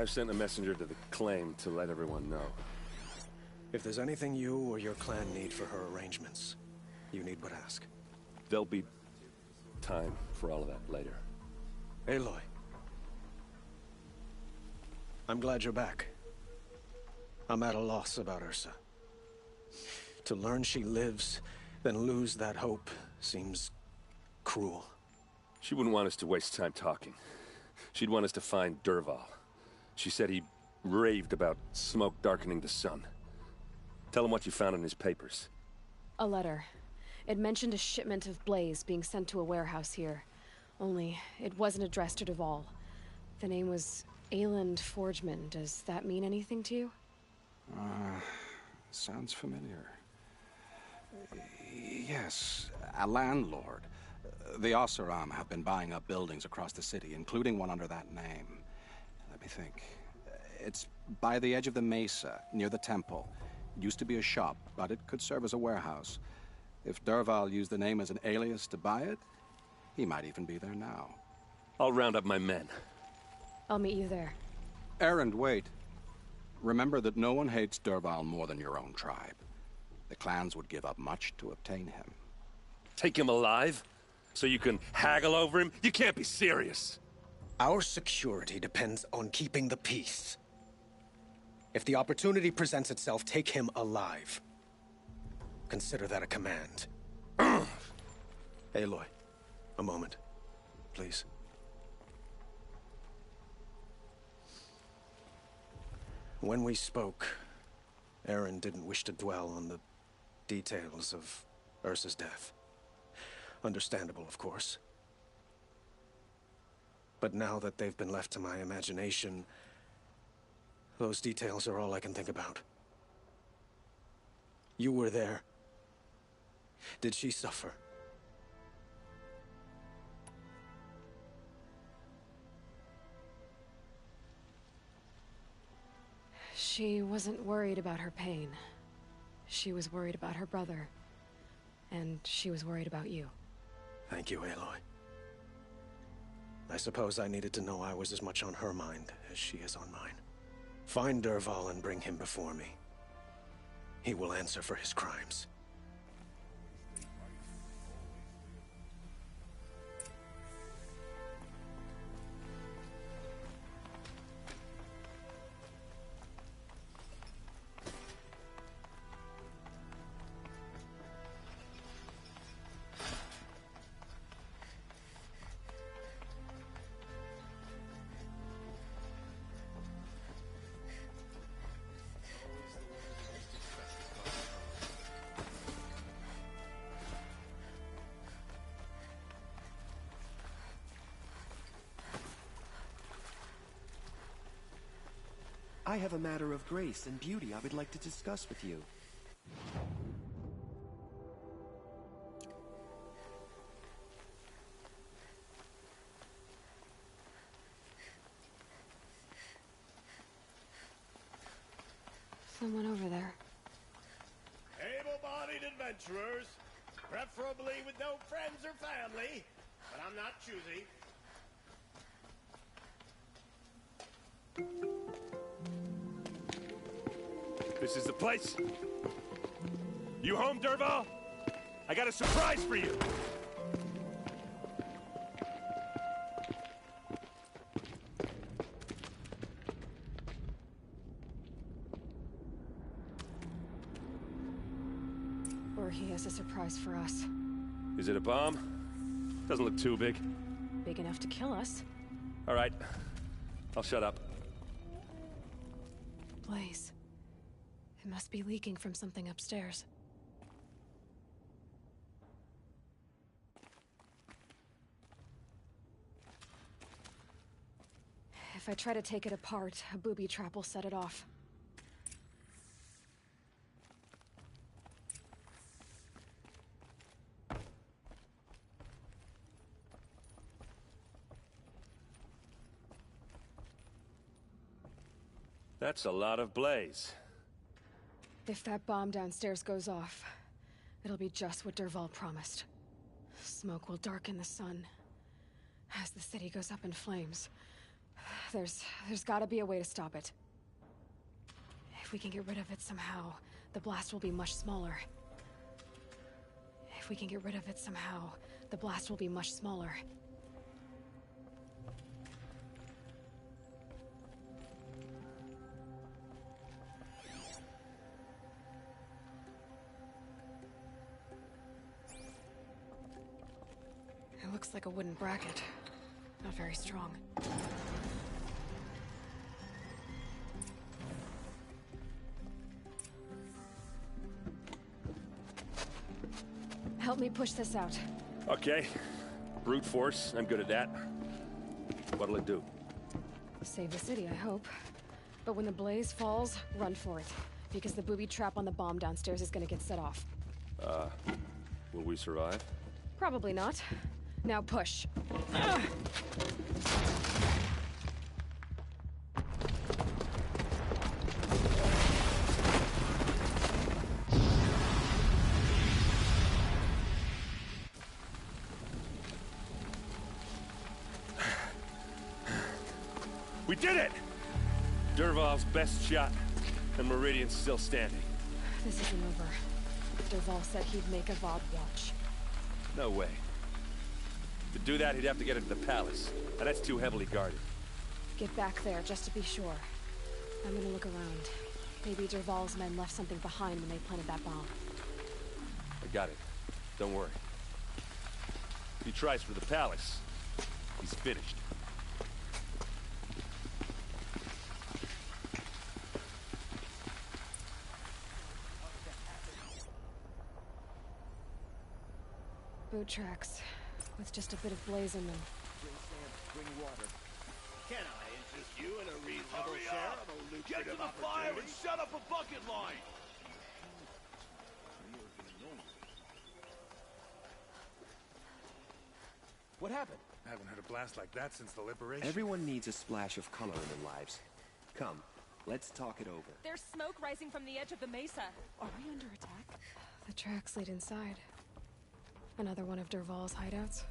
I've sent a messenger to the claim to let everyone know. If there's anything you or your clan need for her arrangements, you need but ask. There'll be time for all of that later. Aloy. I'm glad you're back. I'm at a loss about Ursa. To learn she lives, then lose that hope, seems cruel. She wouldn't want us to waste time talking. She'd want us to find Dervahl. She said he raved about smoke darkening the sun. Tell him what you found in his papers. A letter. It mentioned a shipment of blaze being sent to a warehouse here. Only, it wasn't addressed to Dervahl. The name was Ayland Forgeman. Does that mean anything to you? Sounds familiar. Yes, a landlord. The Oseram have been buying up buildings across the city, including one under that name. Let me think. It's by the edge of the mesa, near the temple. It used to be a shop, but it could serve as a warehouse. If Dervahl used the name as an alias to buy it, he might even be there now. I'll round up my men. I'll meet you there. Erend, wait. Remember that no one hates Dervahl more than your own tribe. The clans would give up much to obtain him. Take him alive? So you can haggle over him? You can't be serious. Our security depends on keeping the peace. If the opportunity presents itself, take him alive. Consider that a command. Aloy, a moment, please. When we spoke, Erend didn't wish to dwell on the details of Ursa's death. Understandable, of course. But now that they've been left to my imagination, those details are all I can think about. You were there. Did she suffer? She wasn't worried about her pain. She was worried about her brother. And she was worried about you. Thank you, Aloy. I suppose I needed to know I was as much on her mind as she is on mine. Find Dervahl and bring him before me. He will answer for his crimes. I have a matter of grace and beauty I would like to discuss with you. Someone over there. Able-bodied adventurers, preferably with no friends or family, but I'm not choosy. This is the place. You home, Dervahl? I got a surprise for you. Or he has a surprise for us. Is it a bomb? Doesn't look too big. Big enough to kill us. All right. I'll shut up. Blaze. It must be leaking from something upstairs. If I try to take it apart, a booby trap will set it off. That's a lot of blaze. If that bomb downstairs goes off, it'll be just what Dervahl promised. Smoke will darken the sun. As the city goes up in flames, There's gotta be a way to stop it. If we can get rid of it somehow, the blast will be much smaller. If we can get rid of it somehow, the blast will be much smaller. It looks like a wooden bracket. Not very strong. Help me push this out. Okay. Brute force, I'm good at that. What'll it do? Save the city, I hope. But when the blaze falls, run for it. Because the booby trap on the bomb downstairs is gonna get set off. Will we survive? Probably not. Now push. We did it! Dervahl's best shot, and Meridian's still standing. This isn't over. Dervahl said he'd make a VOD watch. No way. To do that, he'd have to get into the palace, and that's too heavily guarded. Get back there, just to be sure. I'm gonna look around. Maybe Dervahl's men left something behind when they planted that bomb. I got it. Don't worry. If he tries for the palace, he's finished. Boot tracks, with just a bit of blaze in them. Bring water. Can I interest you in a reasonable share of a lucrative Get to the fire and set up a bucket line! What happened? I haven't had a blast like that since the liberation. Everyone needs a splash of color in their lives. Come, let's talk it over. There's smoke rising from the edge of the mesa. Are we under attack? The tracks lead inside. Another one of Dervahl's hideouts.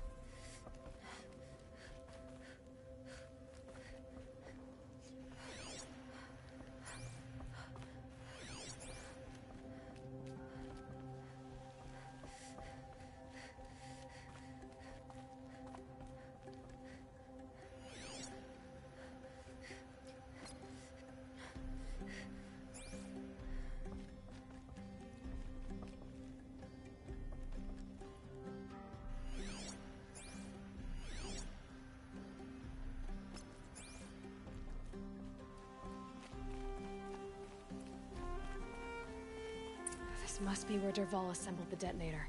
This must be where Dervahl assembled the detonator.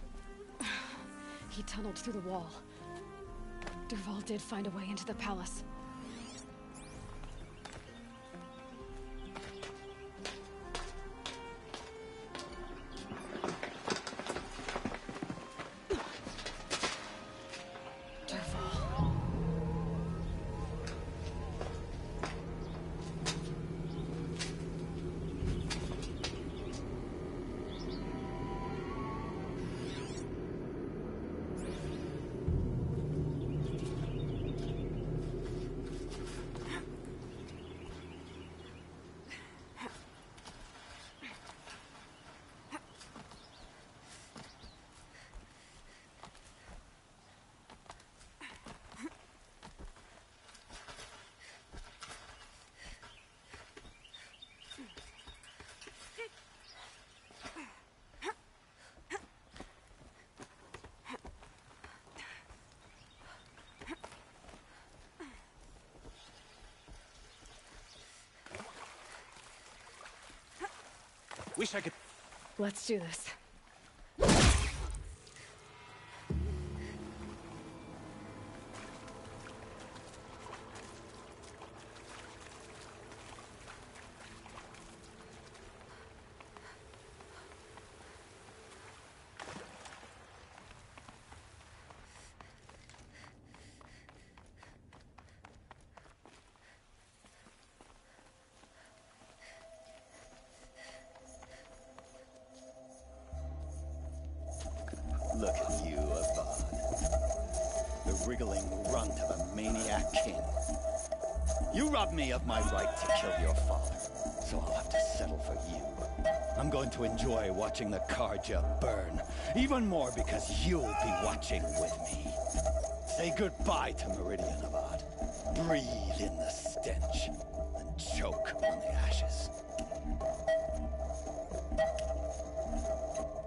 He tunneled through the wall. Dervahl did find a way into the palace. Wish I could... Let's do this. Look at you, Avad. The wriggling runt of a maniac king. You robbed me of my right to kill your father, so I'll have to settle for you. I'm going to enjoy watching the Karja burn, even more because you'll be watching with me. Say goodbye to Meridian Avad. Breathe in the stench, and choke on the ashes.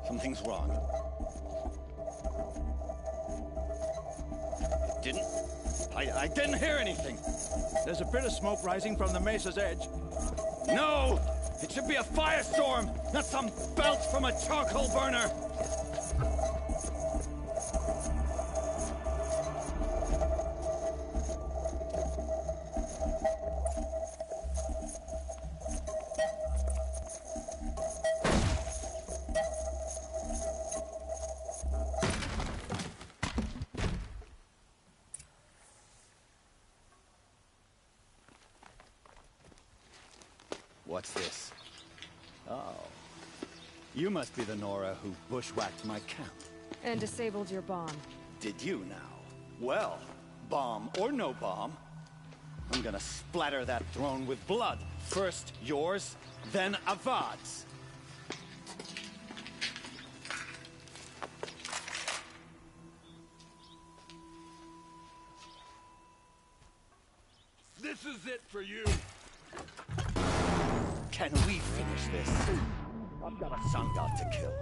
Something's wrong. It didn't... I didn't hear anything. There's a bit of smoke rising from the mesa's edge. No! It should be a firestorm, not some belch from a charcoal burner! What's this? Oh. You must be the Nora who bushwhacked my camp. And disabled your bomb. Did you now? Well, bomb or no bomb, I'm gonna splatter that throne with blood. First yours, then Avad's. This is it for you. Can we finish this? I've got a sun god to kill.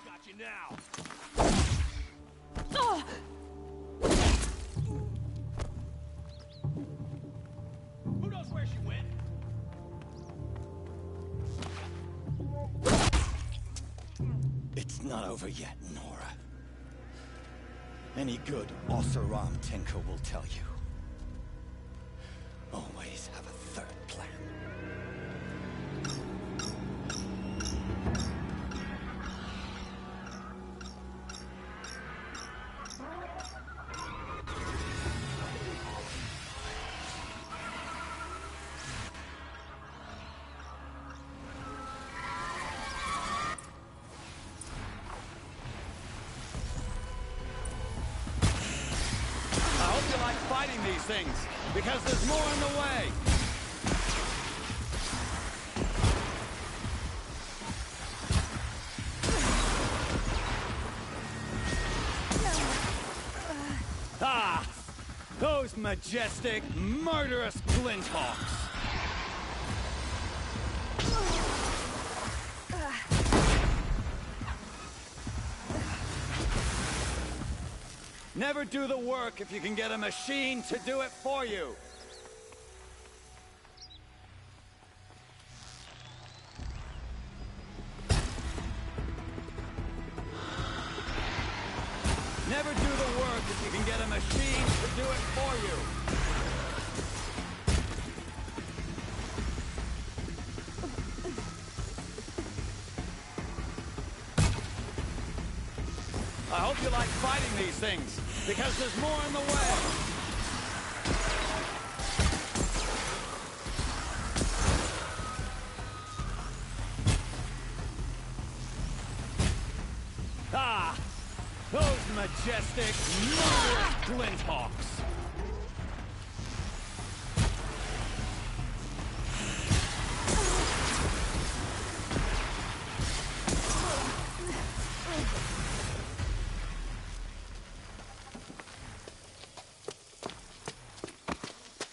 Got you now. Oh! Who knows where she went? It's not over yet, Nora. Any good Oseram Tinker will tell you. Always have a third plan. I hope you like fighting these things, because there's more on the way. Ah! Those majestic, murderous glinthawks! Never do the work if you can get a machine to do it for you. Never do the work if you can get a machine to do it for you. I hope you like fighting these things, because there's more in the way. Ah! Those majestic, murderous glinthawks!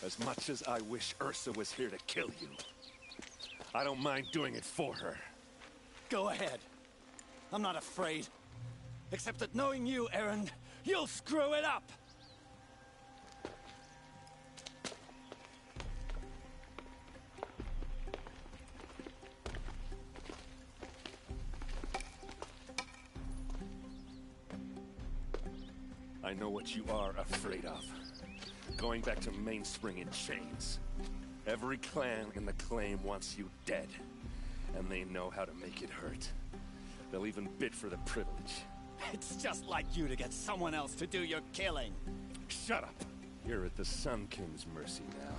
As much as I wish Ursa was here to kill you, I don't mind doing it for her. Go ahead. I'm not afraid. Except that knowing you, Aaron, you'll screw it up! I know what you are afraid of. Going back to Mainspring in chains. Every clan in the claim wants you dead. And they know how to make it hurt. They'll even bid for the privilege. It's just like you to get someone else to do your killing. Shut up! You're at the Sun King's mercy now.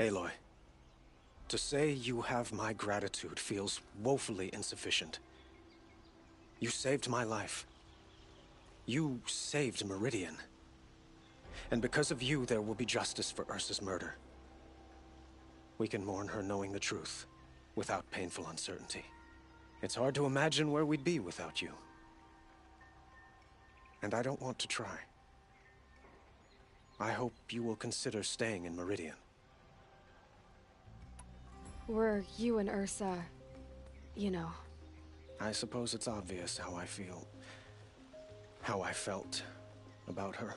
Aloy, to say you have my gratitude feels woefully insufficient. You saved my life. You saved Meridian. And because of you, there will be justice for Ursa's murder. We can mourn her knowing the truth, without painful uncertainty. It's hard to imagine where we'd be without you. And I don't want to try. I hope you will consider staying in Meridian. Were you and Ursa, you know... I suppose it's obvious how I feel. How I felt about her.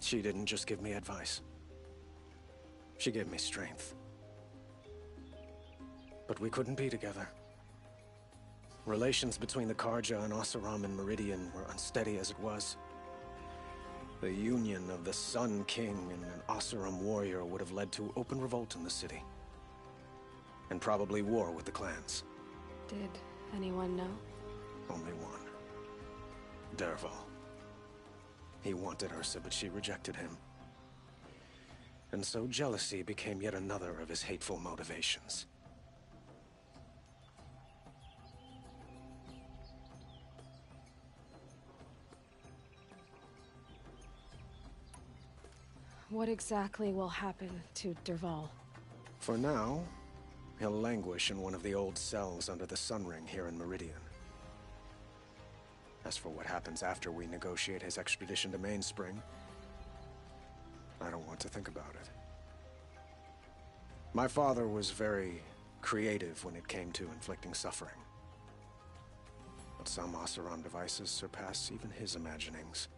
She didn't just give me advice. She gave me strength. But we couldn't be together. Relations between the Karja and Oseram and Meridian were unsteady as it was. The union of the Sun King and an Oseram warrior would have led to open revolt in the city. And probably war with the clans. Did anyone know? Only one. Dervahl. He wanted Ursa, but she rejected him. And so jealousy became yet another of his hateful motivations. What exactly will happen to Dervahl? For now, he'll languish in one of the old cells under the Sun Ring here in Meridian. As for what happens after we negotiate his extradition to Mainspring, I don't want to think about it. My father was very creative when it came to inflicting suffering. But some Oseram devices surpass even his imaginings.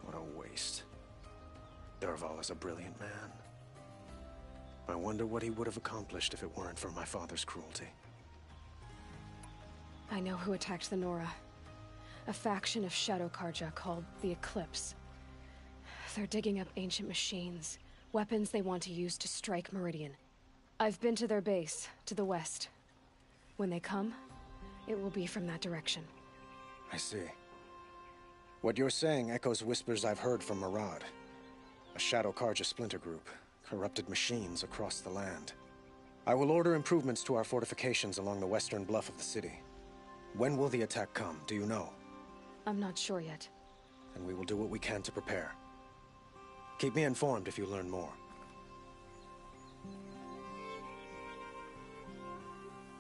What a waste. Dervahl is a brilliant man. I wonder what he would have accomplished if it weren't for my father's cruelty. I know who attacked the Nora. A faction of Shadow Karja called the Eclipse. They're digging up ancient machines, weapons they want to use to strike Meridian. I've been to their base, to the west. When they come, it will be from that direction. I see. What you're saying echoes whispers I've heard from Murad. A Shadow Karja splinter group, corrupted machines across the land. I will order improvements to our fortifications along the western bluff of the city. When will the attack come, do you know? I'm not sure yet. And we will do what we can to prepare. Keep me informed if you learn more.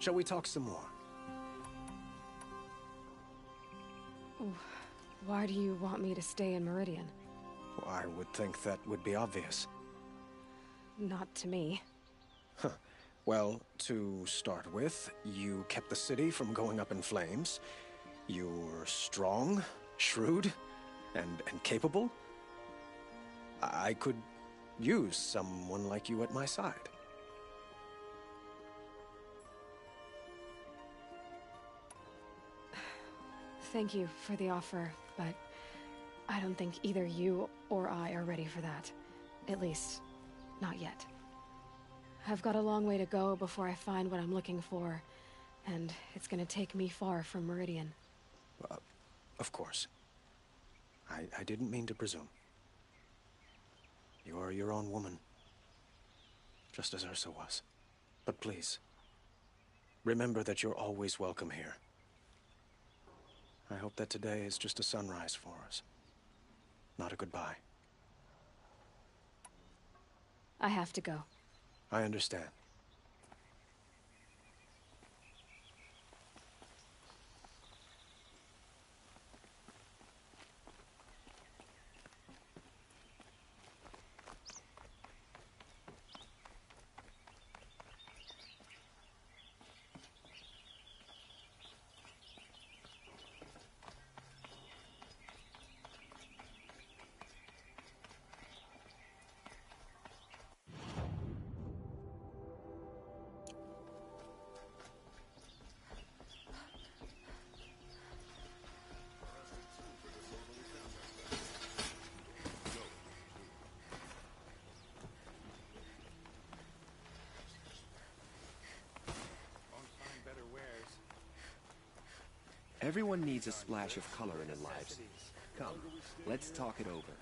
Shall we talk some more? Why do you want me to stay in Meridian? Well, I would think that would be obvious. Not to me. Huh. Well, to start with, you kept the city from going up in flames. You're strong, shrewd, and capable. I could use someone like you at my side. Thank you for the offer, but I don't think either you or I are ready for that. At least, not yet. I've got a long way to go before I find what I'm looking for, and it's gonna take me far from Meridian. Of course. I didn't mean to presume. You are your own woman, just as Ursa was. But please, remember that you're always welcome here. I hope that today is just a sunrise for us, not a goodbye. I have to go. I understand. Everyone needs a splash of color in their lives. Come, let's talk it over.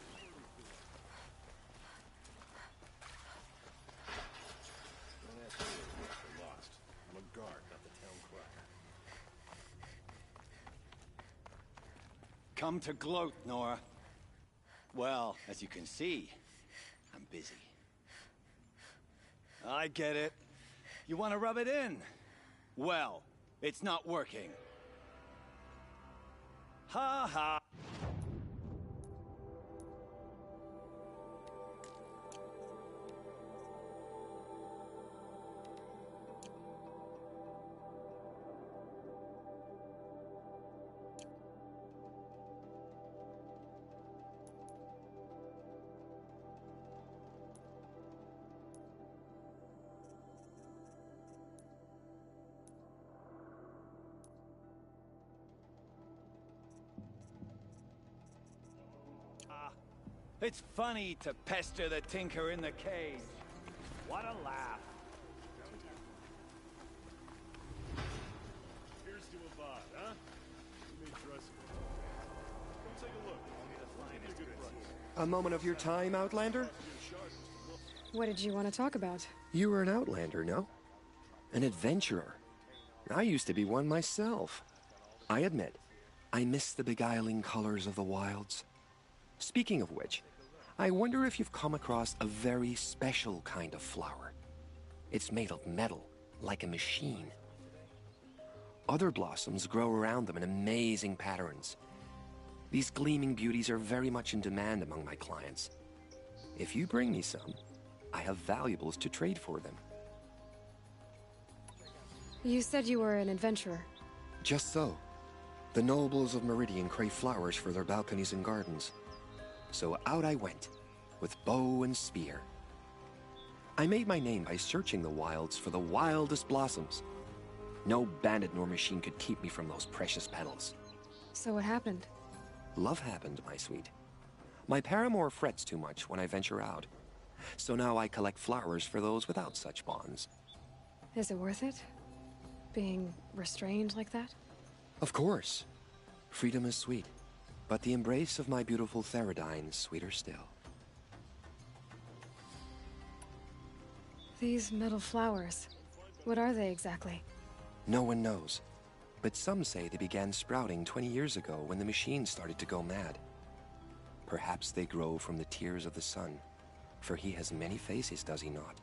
come to gloat, Nora. Well, as you can see, I'm busy. I get it. You want to rub it in? Well, it's not working. Ha ha! It's funny to pester the tinker in the cage. What a laugh. Here's to a bod, huh? You may dress it. Come take a look. I'll give you a good price. A moment of your time, Outlander? What did you want to talk about? You were an Outlander, no? An adventurer. I used to be one myself. I admit, I miss the beguiling colors of the wilds. Speaking of which, I wonder if you've come across a very special kind of flower. It's made of metal, like a machine. Other blossoms grow around them in amazing patterns. These gleaming beauties are very much in demand among my clients. If you bring me some, I have valuables to trade for them. You said you were an adventurer. Just so. The nobles of Meridian crave flowers for their balconies and gardens. So out I went, with bow and spear. I made my name by searching the wilds for the wildest blossoms. No bandit nor machine could keep me from those precious petals. So what happened? Love happened, my sweet. My paramour frets too much when I venture out. So now I collect flowers for those without such bonds. Is it worth it? Being restrained like that? Of course. Freedom is sweet. But the embrace of my beautiful Theradine is sweeter still. These metal flowers, what are they exactly? No one knows. But some say they began sprouting 20 years ago when the machines started to go mad. Perhaps they grow from the tears of the sun, for he has many faces, does he not?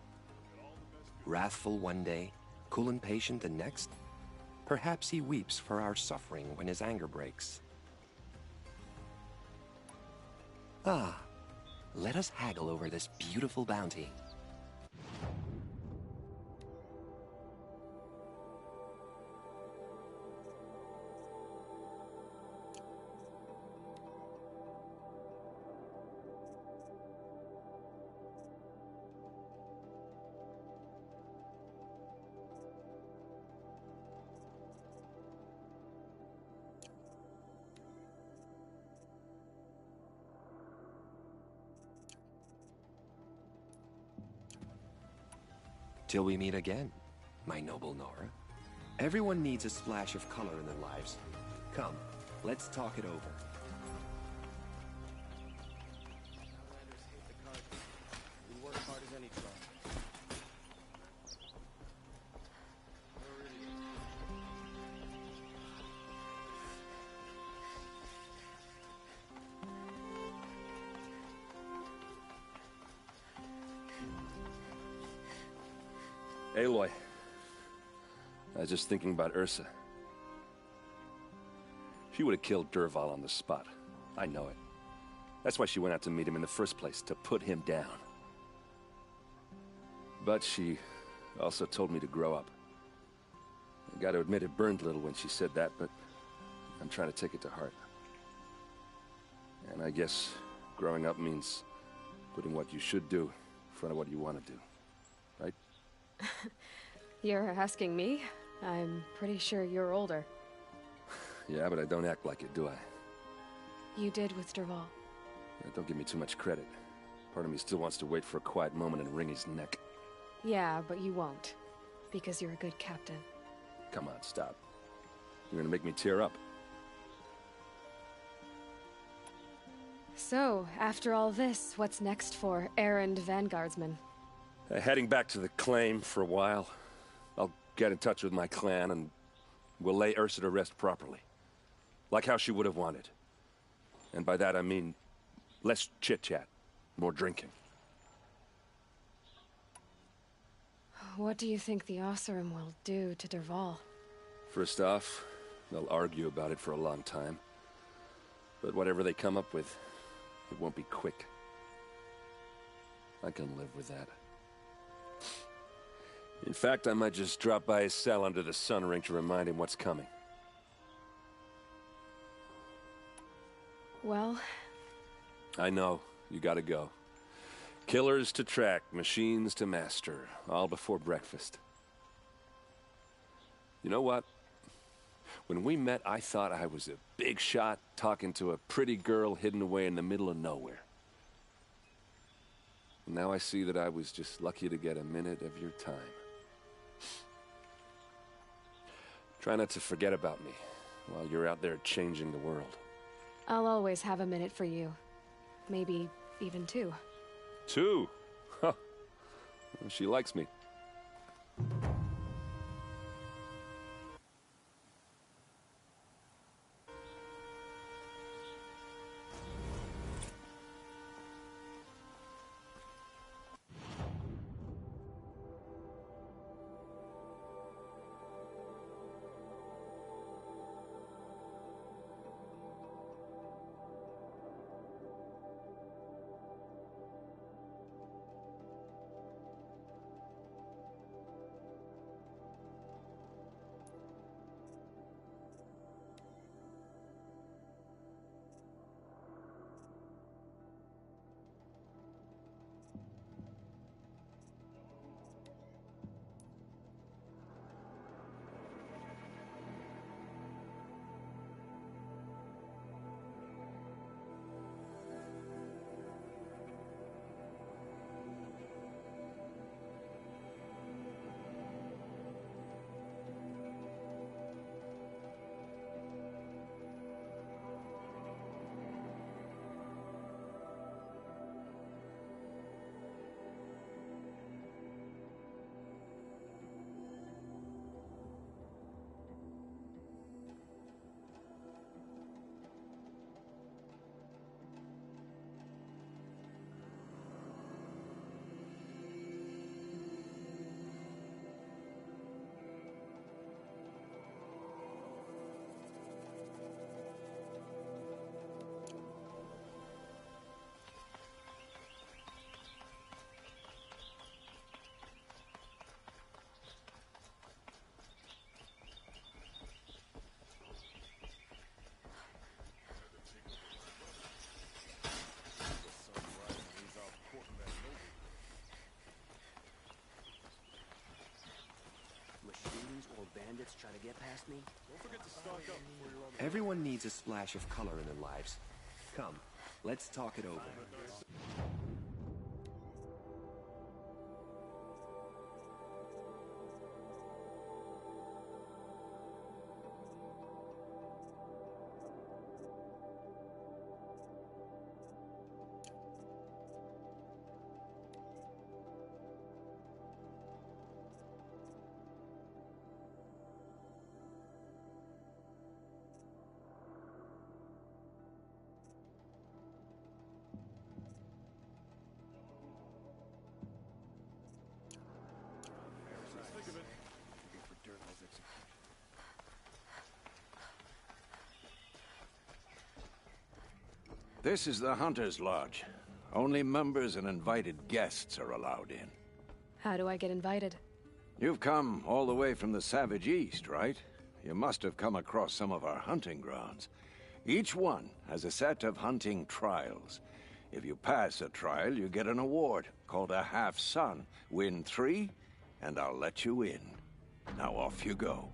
Wrathful one day, cool and patient the next. Perhaps he weeps for our suffering when his anger breaks. Ah, let us haggle over this beautiful bounty. Till we meet again, my noble Nora. Everyone needs a splash of color in their lives. Come, let's talk it over. Outlanders hate the card. We work hard as any tribe. Aloy, I was just thinking about Ursa. She would have killed Dervahl on the spot. I know it. That's why she went out to meet him in the first place, to put him down. But she also told me to grow up. I gotta admit it burned a little when she said that, but I'm trying to take it to heart. And I guess growing up means putting what you should do in front of what you want to do, right? You're asking me? I'm pretty sure you're older. Yeah, but I don't act like it, do I? You did with Dervahl. Yeah, don't give me too much credit. Part of me still wants to wait for a quiet moment and wring his neck. Yeah, but you won't. Because you're a good captain. Come on, stop. You're gonna make me tear up. So, after all this, what's next for errand vanguardsman? Heading back to the claim for a while. I'll get in touch with my clan and we'll lay Ursa to rest properly. Like how she would have wanted. And by that I mean less chit-chat, more drinking. What do you think the Osseram will do to Derval? First off, they'll argue about it for a long time. But whatever they come up with, it won't be quick. I can live with that. In fact, I might just drop by his cell under the sun ring to remind him what's coming. Well? I know. You gotta go. Killers to track, machines to master, all before breakfast. You know what? When we met, I thought I was a big shot talking to a pretty girl hidden away in the middle of nowhere. Now I see that I was just lucky to get a minute of your time. Try not to forget about me while you're out there changing the world. I'll always have a minute for you. Maybe even two. Two? Huh. She likes me. bandits try to get past me? Don't forget to stock up before you're on the Everyone needs a splash of color in their lives. Come, let's talk it over. think of it. This is the Hunter's Lodge. Only members and invited guests are allowed in. How do I get invited? You've come all the way from the Savage East, right? You must have come across some of our hunting grounds. Each one has a set of hunting trials. If you pass a trial, you get an award called a half-sun. Win 3, and I'll let you in. Now off you go.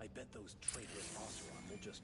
I bet those traitorous Oseram will just...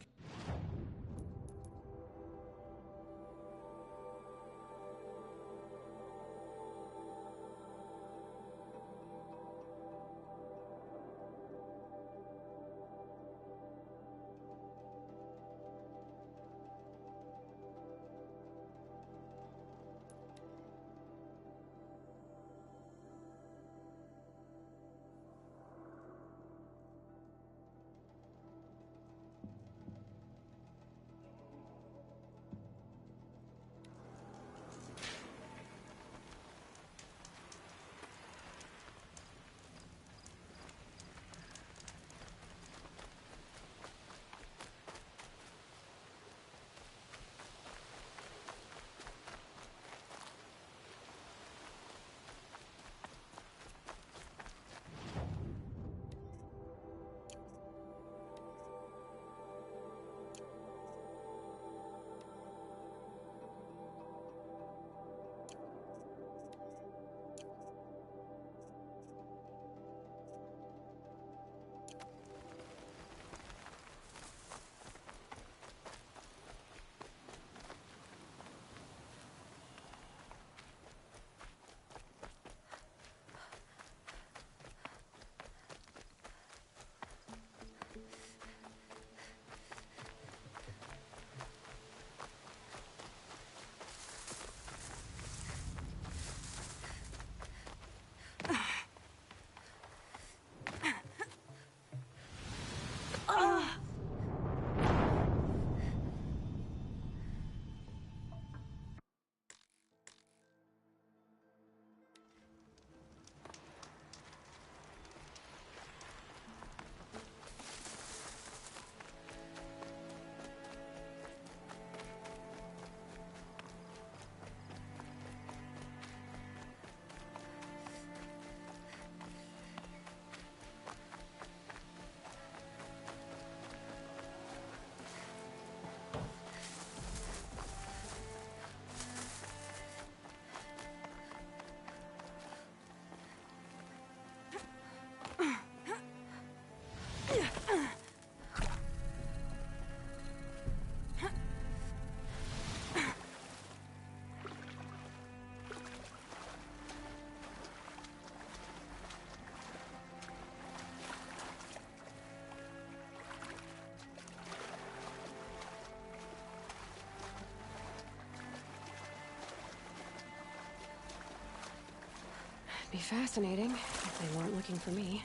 be fascinating if they weren't looking for me.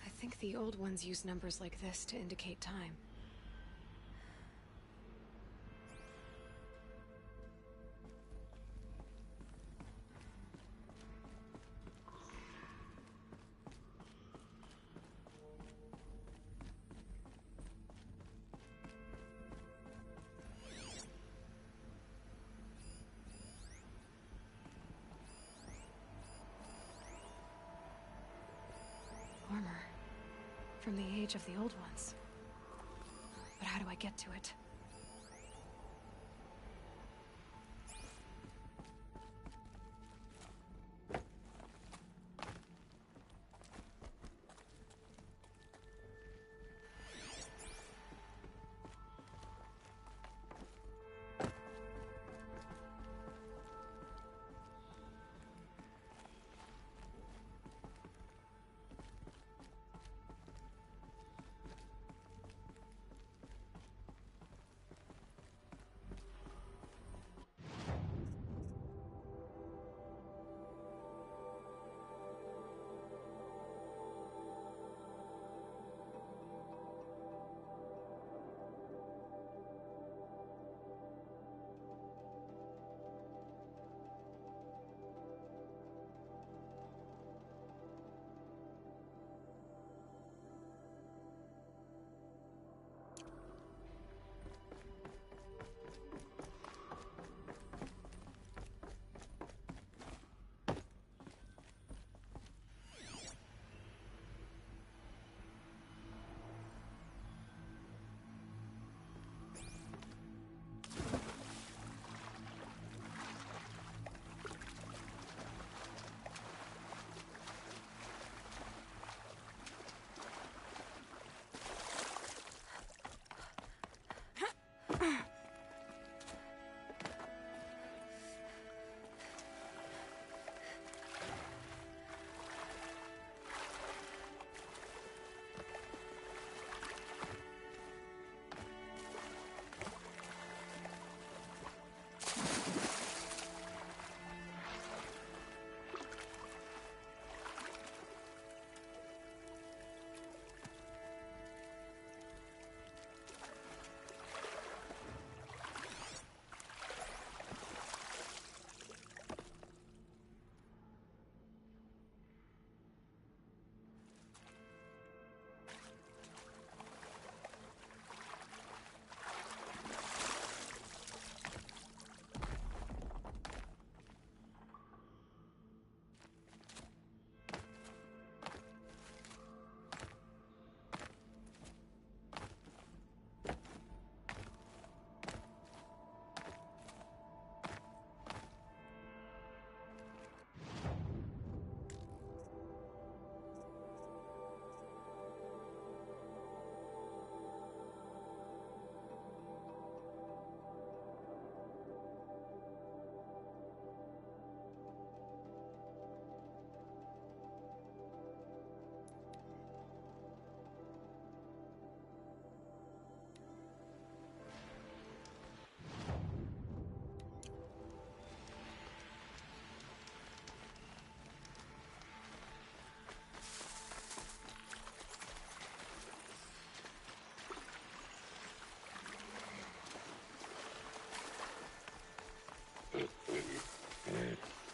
I think the old ones use numbers like this to indicate time. Armor. From the age of the old ones. But how do I get to it?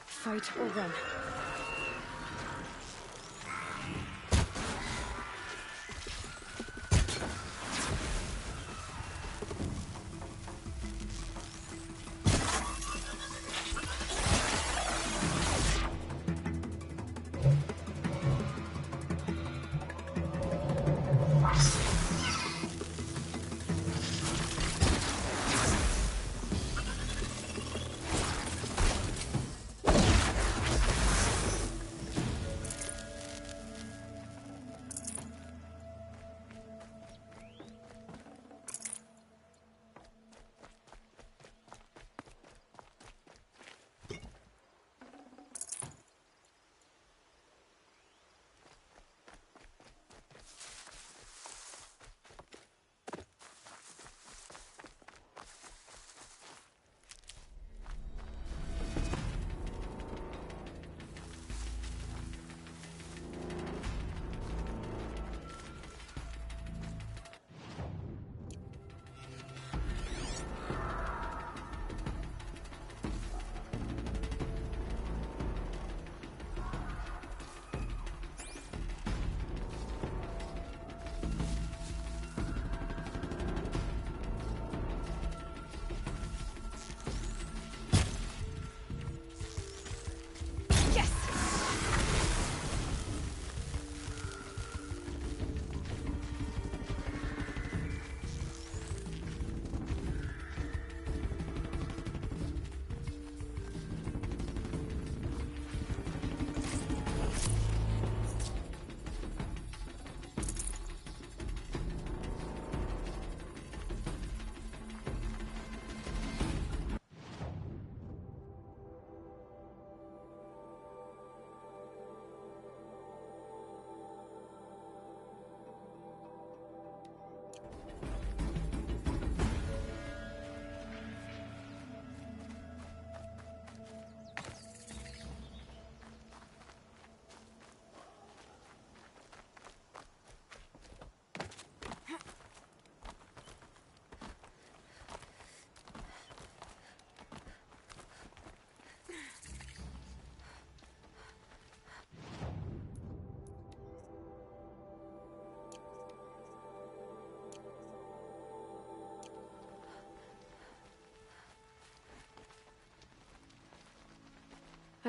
Fight or run.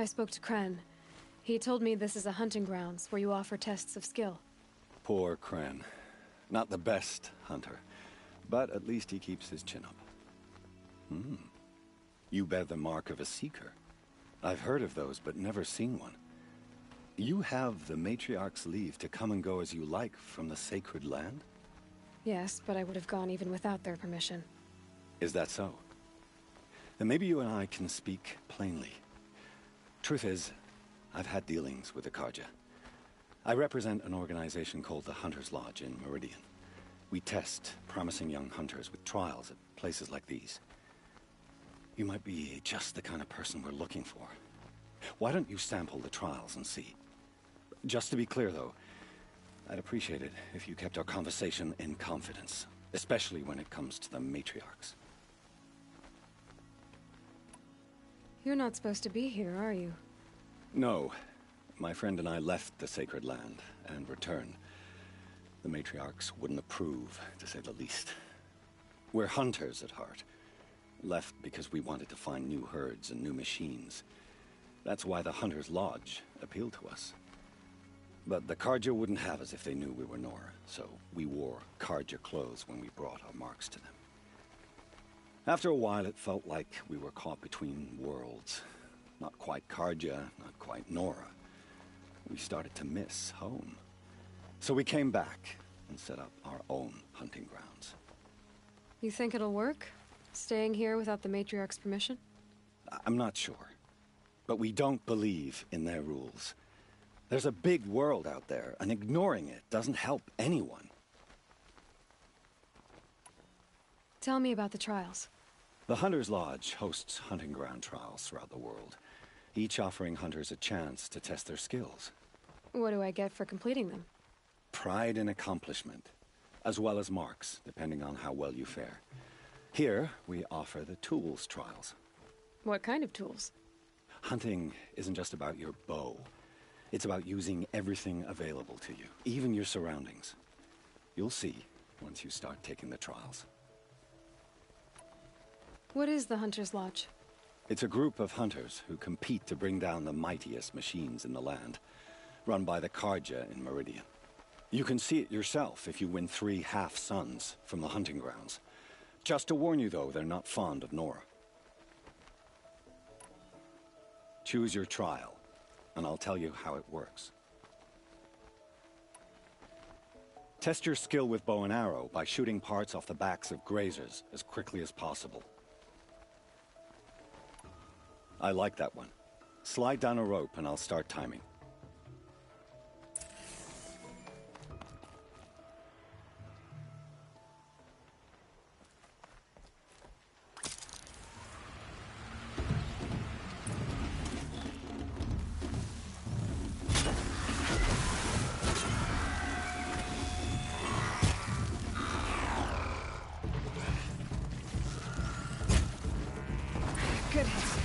I spoke to Kren. He told me this is a hunting grounds where you offer tests of skill. Poor Kren. Not the best hunter, but at least he keeps his chin up. You bear the mark of a seeker. I've heard of those, but never seen one. You have the Matriarch's leave to come and go as you like from the sacred land? Yes, but I would have gone even without their permission. Is that so? Then maybe you and I can speak plainly. Truth is, I've had dealings with the Karja. I represent an organization called the Hunter's Lodge in Meridian. We test promising young hunters with trials at places like these. You might be just the kind of person we're looking for. Why don't you sample the trials and see? Just to be clear, though, I'd appreciate it if you kept our conversation in confidence, especially when it comes to the matriarchs. You're not supposed to be here, are you? No. My friend and I left the sacred land and returned. The matriarchs wouldn't approve, to say the least. We're hunters at heart. Left because we wanted to find new herds and new machines. That's why the Hunter's Lodge appealed to us. But the Karja wouldn't have us if they knew we were Nora, so we wore Karja clothes when we brought our marks to them. After a while, it felt like we were caught between worlds. Not quite Karja, not quite Nora. We started to miss home. So we came back and set up our own hunting grounds. You think it'll work? Staying here without the Matriarch's permission? I'm not sure. But we don't believe in their rules. There's a big world out there, and ignoring it doesn't help anyone. Tell me about the trials. The Hunter's Lodge hosts hunting ground trials throughout the world, each offering hunters a chance to test their skills. What do I get for completing them? Pride in accomplishment, as well as marks, depending on how well you fare. Here, we offer the tools trials. What kind of tools? Hunting isn't just about your bow. It's about using everything available to you, even your surroundings. You'll see once you start taking the trials. What is the Hunter's Lodge? It's a group of hunters who compete to bring down the mightiest machines in the land, run by the Karja in Meridian. You can see it yourself if you win 3 half-suns from the hunting grounds. Just to warn you, though, they're not fond of Nora. Choose your trial, and I'll tell you how it works. Test your skill with bow and arrow by shooting parts off the backs of grazers as quickly as possible. I like that one. Slide down a rope and I'll start timing. Good hit.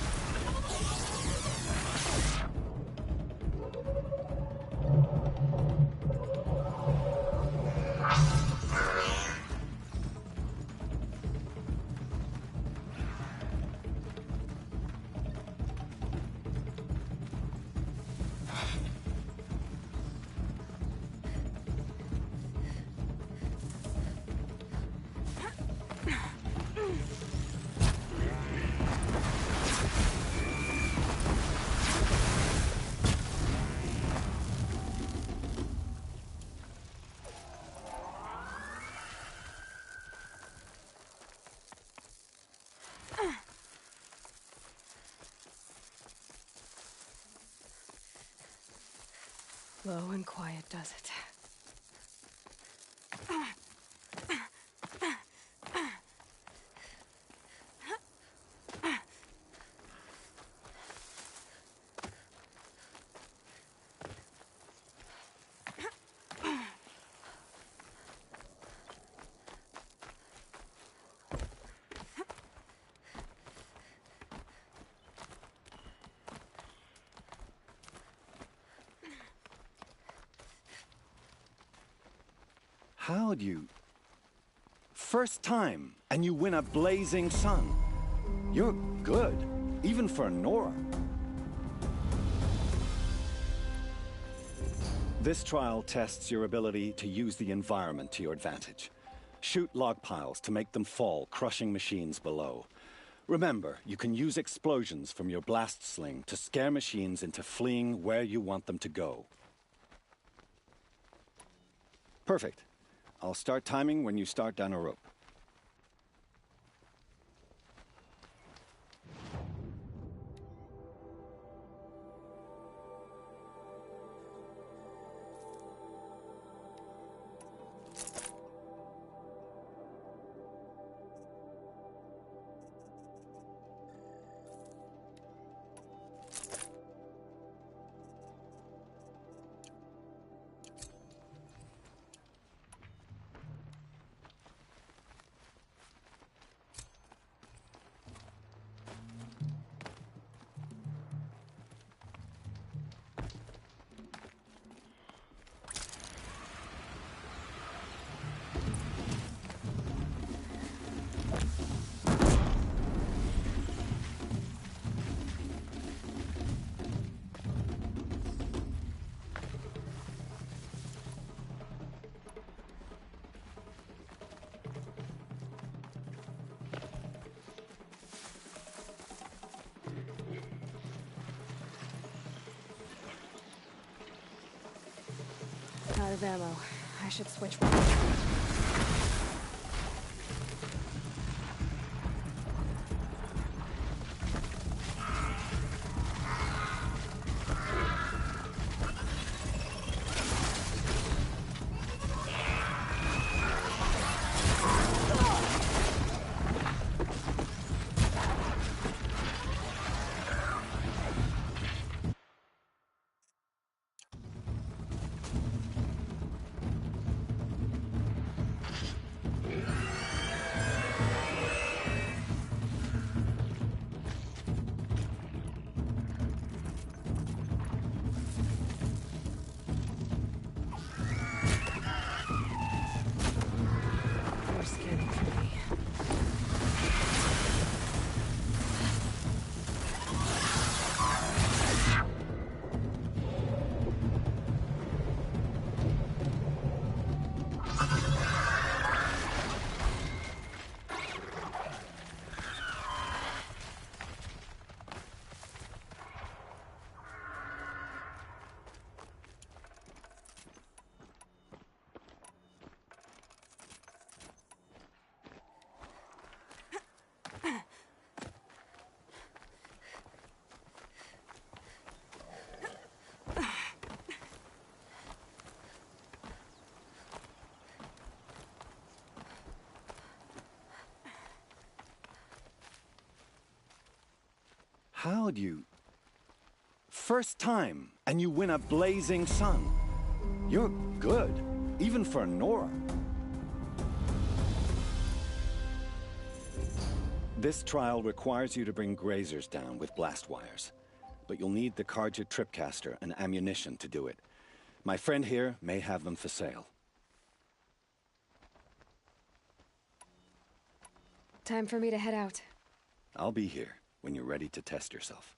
Low and quiet does it. How'd you... First time, and you win a blazing sun. You're good, even for Nora. This trial tests your ability to use the environment to your advantage. Shoot log piles to make them fall, crushing machines below. Remember, you can use explosions from your blast sling to scare machines into fleeing where you want them to go. Perfect. I'll start timing when you start down a rope. Out of ammo. I should switch weapons. How'd you... First time, and you win a blazing sun. You're good, even for Nora. This trial requires you to bring grazers down with blast wires. But you'll need the Karja tripcaster and ammunition to do it. My friend here may have them for sale. Time for me to head out. I'll be here when you're ready to test yourself.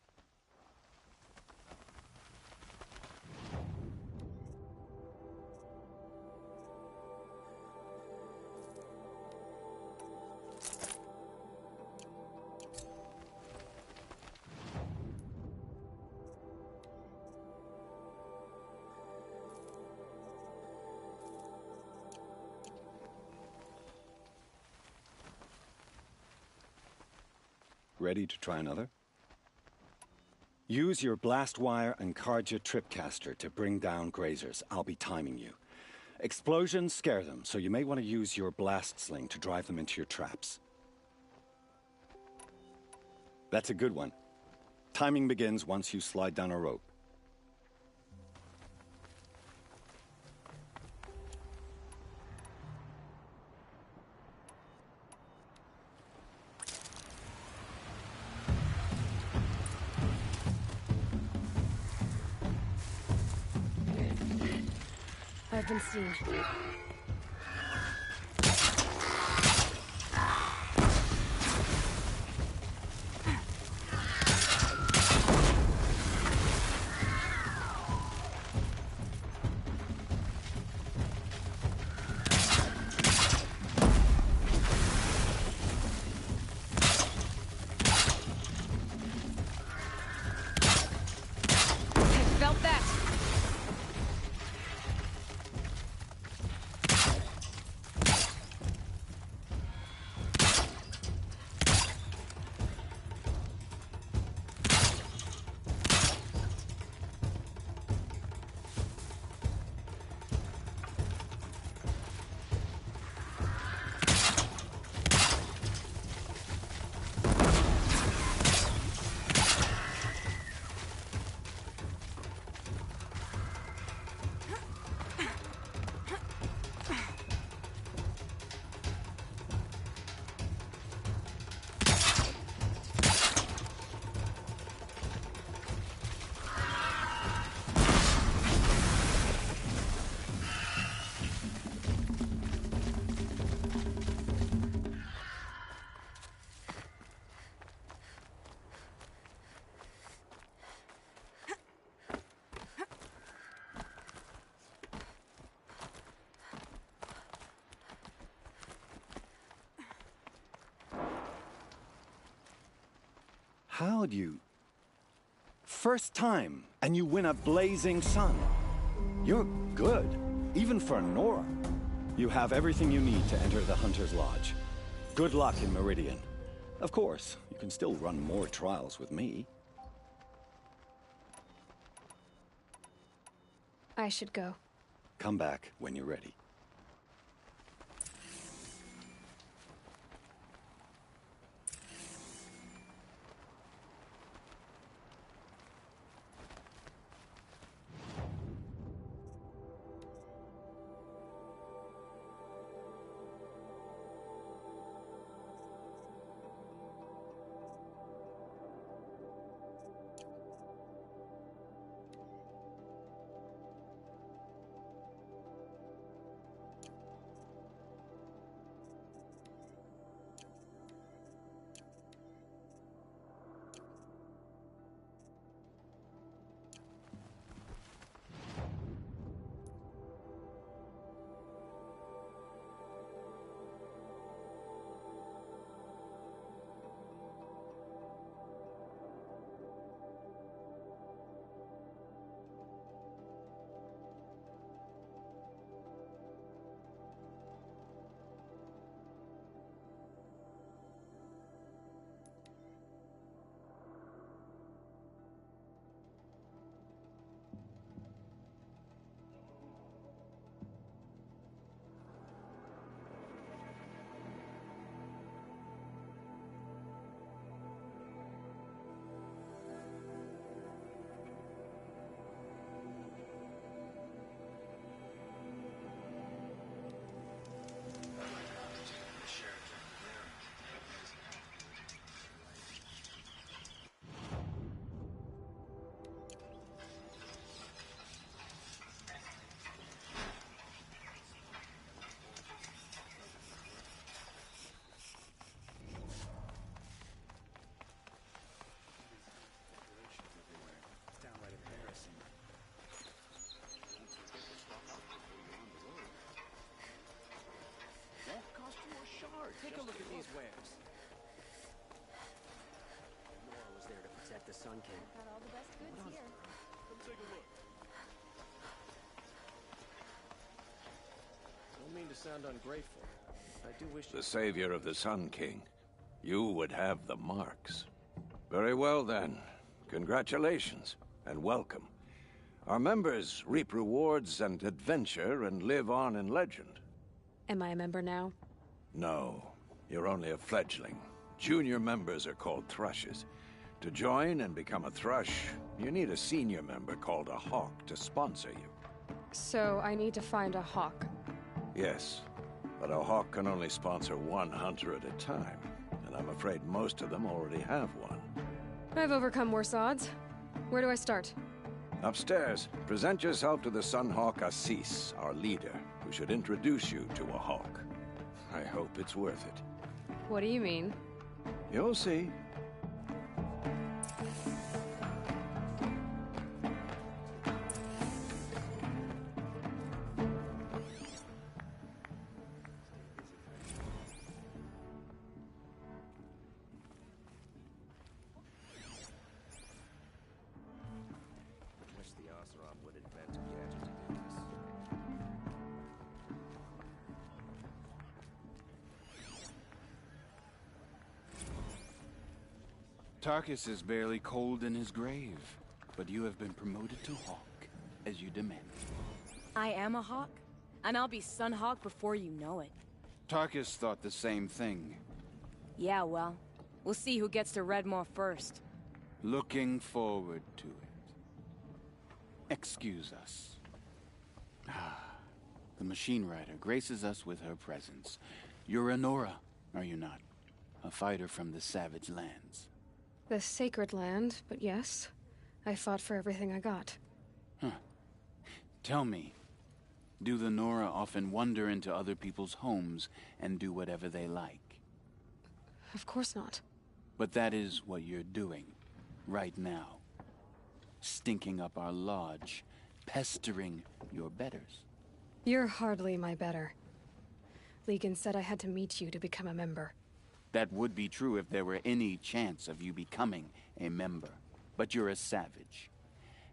Ready to try another? Use your blast wire and Karja tripcaster to bring down grazers. I'll be timing you. Explosions scare them, so you may want to use your blast sling to drive them into your traps. That's a good one. Timing begins once you slide down a rope. I've been seen. How'd you... First time, and you win a blazing sun. You're good, even for Nora. You have everything you need to enter the Hunter's Lodge. Good luck in Meridian. Of course, you can still run more trials with me. I should go. Come back when you're ready. Take a look at these wares. Nora was there to protect the Sun King. Got all the best goods here. Come take a look. Don't mean to sound ungrateful. I do wish The savior of the Sun King. You would have the marks. Very well then. Congratulations, and welcome. Our members reap rewards and adventure and live on in legend. Am I a member now? No, you're only a fledgling. Junior members are called thrushes. To join and become a thrush, you need a senior member called a hawk to sponsor you. So I need to find a hawk. Yes, but a hawk can only sponsor one hunter at a time, and I'm afraid most of them already have one. I've overcome worse odds. Where do I start? Upstairs, present yourself to the Sunhawk Assis, our leader, who should introduce you to a hawk. I hope it's worth it. What do you mean? You'll see. wish the Oseram would invent a gadget to do this. Tarkus is barely cold in his grave, but you have been promoted to Hawk, as you demanded. I am a hawk, and I'll be Sunhawk before you know it. Tarkus thought the same thing. Yeah, well, we'll see who gets to Redmore first. Looking forward to it. Excuse us. The machine rider graces us with her presence. You're a Nora, are you not? A fighter from the Savage Lands. The Sacred Land, but yes. I fought for everything I got. Huh. Tell me, do the Nora often wander into other people's homes and do whatever they like? Of course not. But that is what you're doing, right now. Stinking up our lodge, pestering your betters. You're hardly my better. Legan said I had to meet you to become a member. That would be true if there were any chance of you becoming a member. But you're a savage.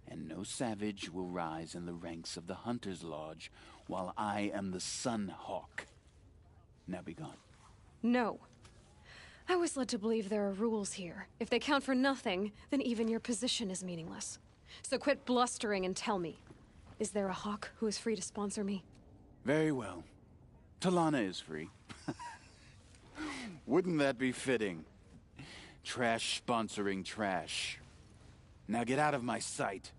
And no savage will rise in the ranks of the Hunter's Lodge while I am the Sun Hawk. Now be gone. No. I was led to believe there are rules here. If they count for nothing, then even your position is meaningless. So quit blustering and tell me. Is there a hawk who is free to sponsor me? Very well. Talana is free. Wouldn't that be fitting? Trash sponsoring trash. Now get out of my sight.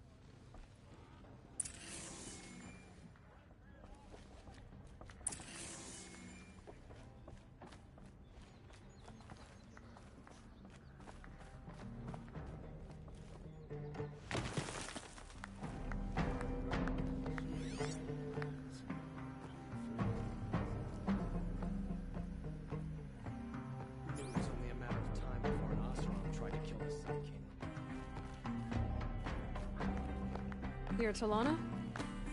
You're Talana?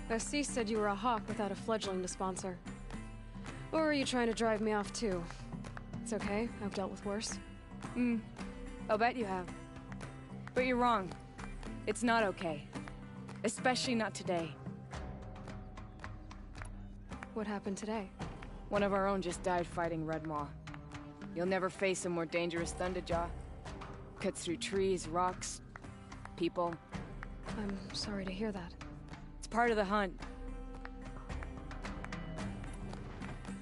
Assis said you were a hawk without a fledgling to sponsor. Or are you trying to drive me off too? It's okay, I've dealt with worse. I'll bet you have. But you're wrong. It's not okay. Especially not today. What happened today? One of our own just died fighting Red Maw. You'll never face a more dangerous Thunderjaw. Cuts through trees, rocks, people. I'm sorry to hear that. It's part of the hunt.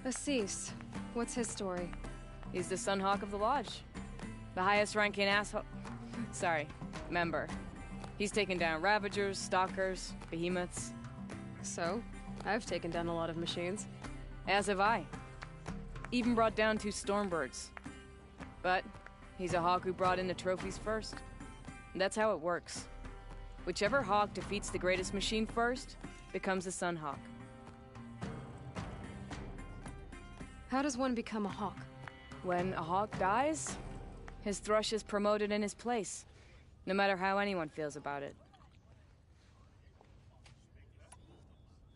Assis, what's his story? He's the Sunhawk of the Lodge. The highest ranking asshole... Sorry, member. He's taken down Ravagers, Stalkers, Behemoths. So? I've taken down a lot of machines. As have I. Even brought down 2 Stormbirds. But he's a hawk who brought in the trophies first. And that's how it works. Whichever hawk defeats the greatest machine first becomes a Sunhawk. How does one become a hawk? When a hawk dies, his thrush is promoted in his place, no matter how anyone feels about it.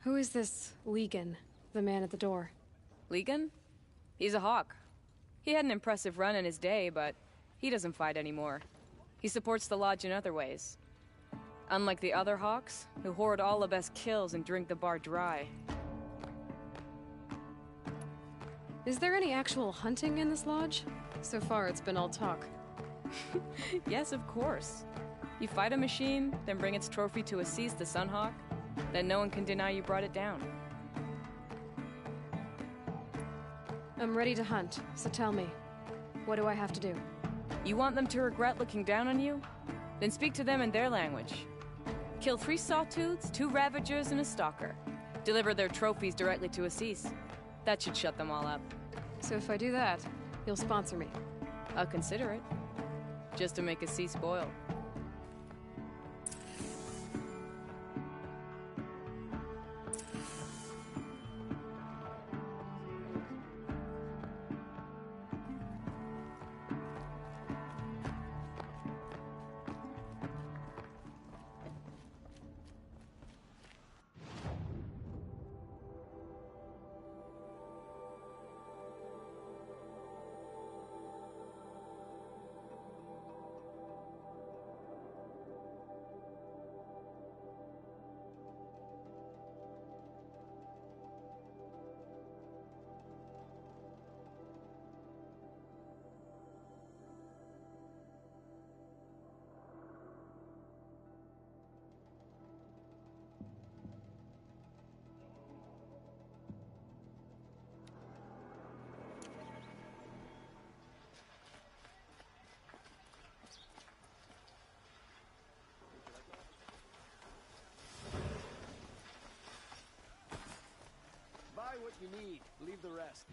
Who is this Legan, the man at the door? Legan? He's a hawk. He had an impressive run in his day, but he doesn't fight anymore. He supports the Lodge in other ways. Unlike the other hawks, who hoard all the best kills and drink the bar dry. Is there any actual hunting in this lodge? So far, it's been all talk. Yes, of course. You fight a machine, then bring its trophy to Assis the Sunhawk, then no one can deny you brought it down. I'm ready to hunt, so tell me, what do I have to do? You want them to regret looking down on you? Then speak to them in their language. Kill 3 Sawtooths, 2 Ravagers, and a Stalker. Deliver their trophies directly to Assis. That should shut them all up. So if I do that, you'll sponsor me? I'll consider it. Just to make Assis spoil. Buy what you need, leave the rest.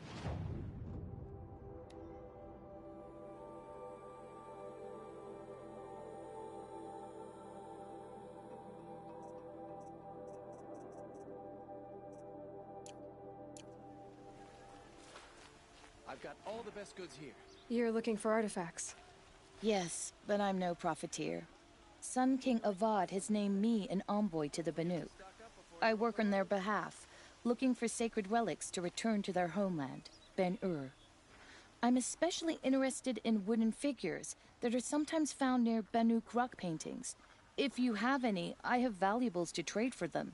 I've got all the best goods here. You're looking for artifacts. Yes, but I'm no profiteer. Sun King Avad has named me an envoy to the Banu. I work on their behalf, looking for sacred relics to return to their homeland, Ben-Ur. I'm especially interested in wooden figures that are sometimes found near Banuk rock paintings. If you have any, I have valuables to trade for them.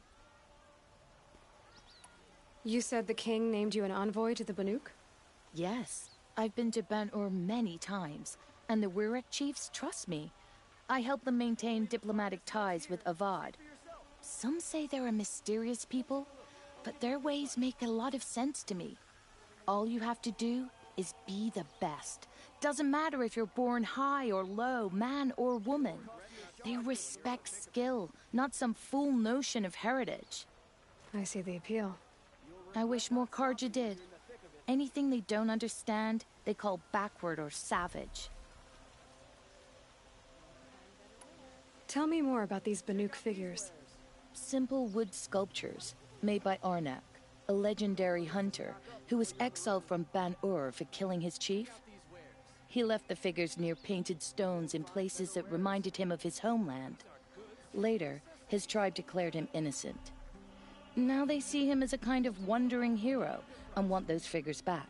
You said the king named you an envoy to the Banuk? Yes. I've been to Ban-Ur many times, and the Wirek chiefs trust me. I help them maintain diplomatic ties with Avad. Some say they're a mysterious people, but their ways make a lot of sense to me. All you have to do is be the best. Doesn't matter if you're born high or low, man or woman. They respect skill, not some fool notion of heritage. I see the appeal. I wish more Karja did. Anything they don't understand, they call backward or savage. Tell me more about these Banuk figures. Simple wood sculptures made by Arnak, a legendary hunter who was exiled from Ban-Ur for killing his chief. He left the figures near painted stones in places that reminded him of his homeland. Later, his tribe declared him innocent. Now they see him as a kind of wandering hero and want those figures back.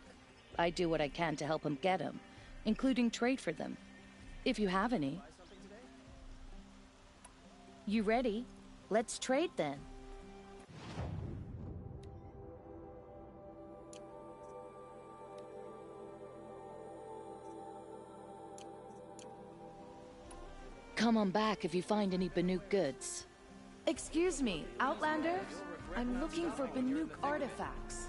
I do what I can to help him get them, including trade for them. If you have any. You ready? Let's trade then. Come on back if you find any Banuk goods. Excuse me, Outlander? I'm looking for Banuk artifacts.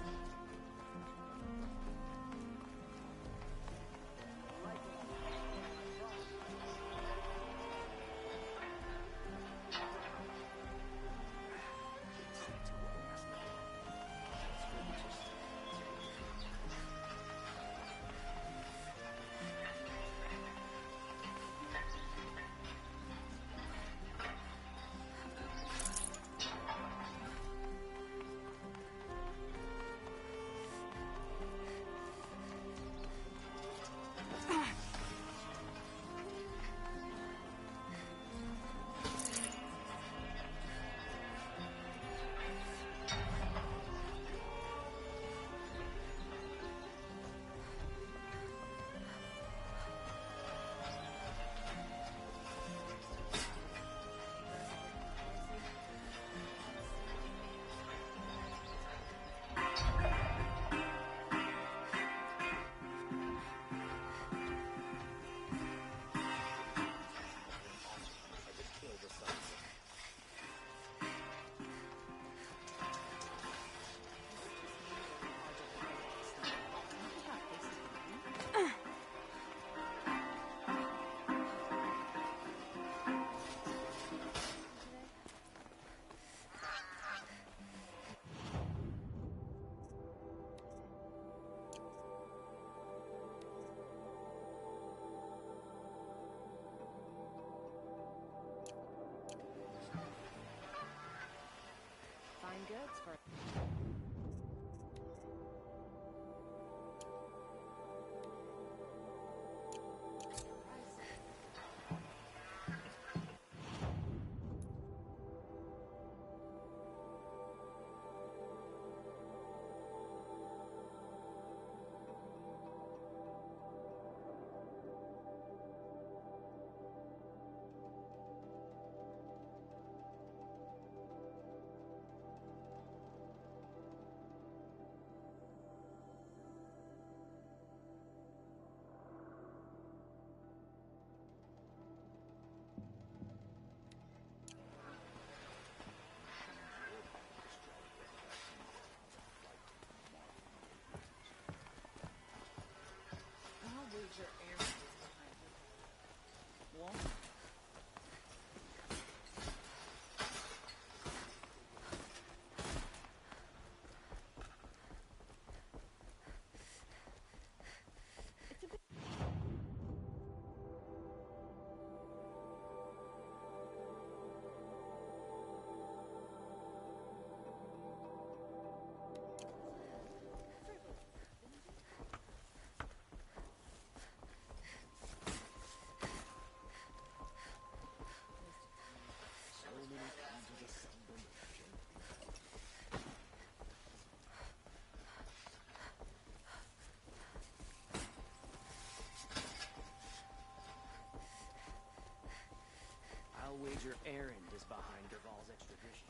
major errand is behind Derval's extradition.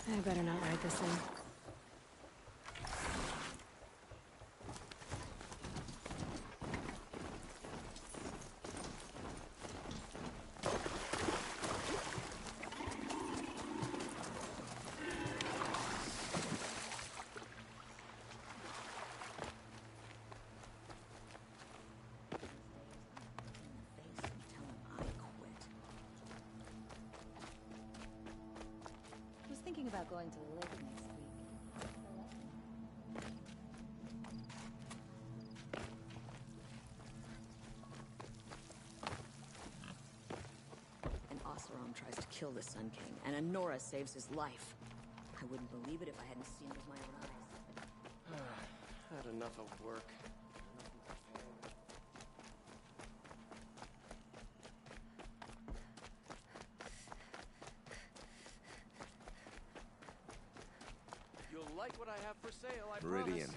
I better not ride this thing. Thinking about going to the lake next week. An Oseram tries to kill the Sun King, and Anora saves his life. I wouldn't believe it if I hadn't seen it with my own eyes. Had enough of work. You'll like what I have for sale, I Meridian. promise.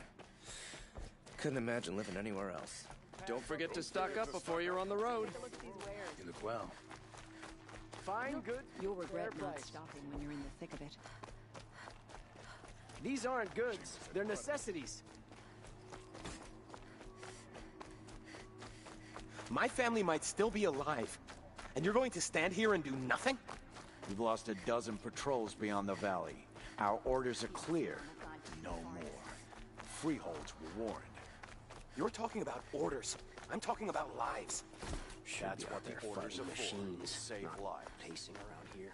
Couldn't imagine living anywhere else. Don't forget to stock up before you're on the road. You look well. Fine, good. You'll regret fair not price. stopping when you're in the thick of it. These aren't goods, they're necessities. My family might still be alive, and you're going to stand here and do nothing? We've lost a dozen patrols beyond the valley. Our orders are clear. No more. Freeholds were warned. You're talking about orders. I'm talking about lives. That's what the orders are for. Machines, Save not lives. pacing around here.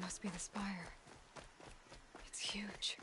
must be the spire. It's huge.